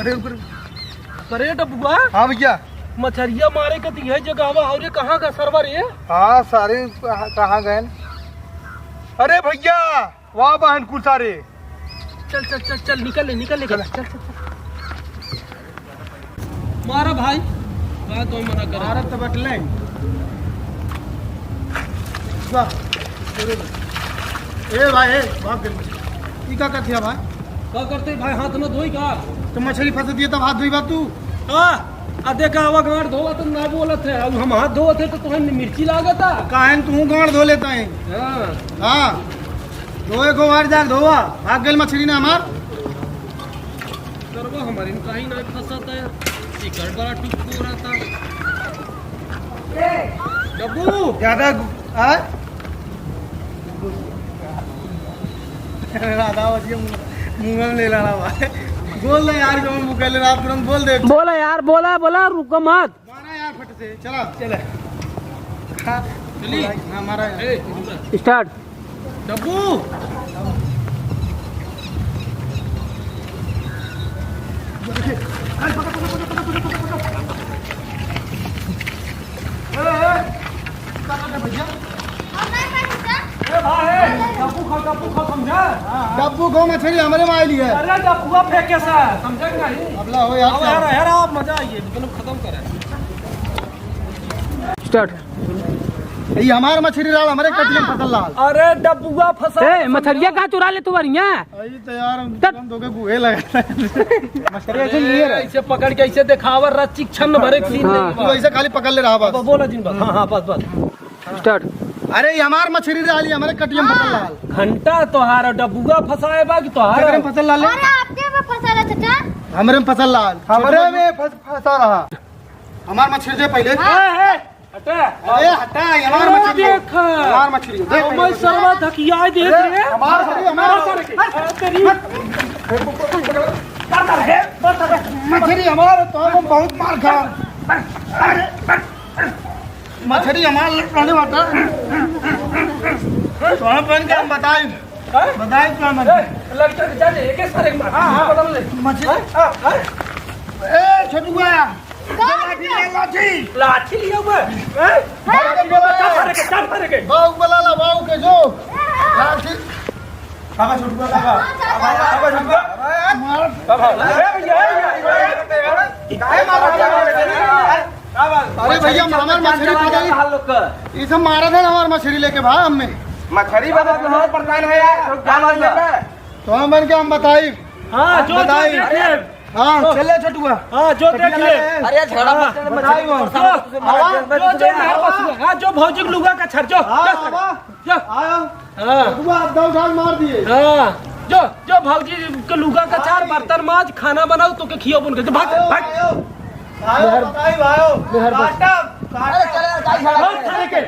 अरे डब्बुआ। हाँ भैया। मछरिया मारे के दिए जगह और कहाँ का सरवर है? हाँ सारे कहाँ गए? अरे भैया वाह बहन कुल सारे। चल चल चल चल निकल ले चल चल चल। मारा भाई बात तो मना कर। भारत तो बटले ए भाई ए भाग गए। ई का करथिया भाई? क्या करते भाई हाथ न धोई का? तो मछली फंस दिए तब हाथ धोई बात तू? आ देखा हवा गाड़ धोवा तो ना बोलत है। अब हम हाथ धोवत है तो तुम्हें मिर्ची लागता। काहे तू गाड़ धो लेता है? हाँ धोए को मार जा धोवा भाग गई मछली ना हमार। करवा हमारी कहीं ना फंसाता है। टिकट बड़ा टुक हो रहा था। डब्बू ज्यादा राधा मुंह में ले लाना भाई। बोल दे यार जो मुँह ले रहा तुरंत बोल दे। बोला यार बोला रुको मत। मारा यार फट से चला चले चली। हाँ मारा स्टार्ट। डब्बू डब्बू को मछली हमारे में आई है। अरे डब्बुआ फेंके सा समझे नहीं। अबला हो यार यार आप मजा आइए दोनों खत्म करें। स्टार्ट। ये हमार मछली लाल हमारे कटिया फसल लाल। अरे डब्बुआ फंसा। मछरिया कहाँ चुरा ले तुम्हारिया? अरे तो यार दोगे गुहे लगा मछली ऐसे नहीं है। ऐसे पकड़ के ऐसे दिखावर रच्ची छन्न भरे सीन नहीं। तू ऐसे खाली पकड़ ले रहा बस। बोला जिन बात। हाँ बस स्टार्ट। अरे ये हमार मछली डाली हमारे कटिया फसल लाल। घंटा तोहार डब्बुआ फंसाए बा कि तोहार फसल लाल? अरे आपके में फंसा रहा चाचा। हमारे में फसल लाल हमारे में फंसा रहा। हमार मछली से पहले हटा। अरे हटा हमार मछली देख हमार मछली देख मैं सर्वा धकिया देख रे। हमार मछली हमार तेरी मछली हमार तो हम बहुत मार खा। मछली हमार रहने वाला तो हम बन के हम बताई तो हम लगता है जाने एक सारे मार बदल ले मछली ए छोटुआ लाठी लिया हुआ बाऊ बला ला बाऊ के जो लाठी काका छोटुआ काका छोटुआ अरे भैया हमार मछली पकड़ी ये सब मारा था हमार मछली लेके भाई हमें मछली बता तो परेशान है यार क्या मतलब तो हम बन के हम बताई। हाँ जो बताई। हाँ चले छोटुआ। हाँ जो देख ले। अरे झगड़ा मत बताई वो हाँ जो भौजिक लुगा का छर जो आयो छोटुआ आप दो ढाल मार दिए। हाँ जो भौजी के लुगा का चार बर्तन माज खाना बनाओ तो के खियो बुन के भाग भाग। बताई भाइयों अरे चल यार गाड़ी खड़ा के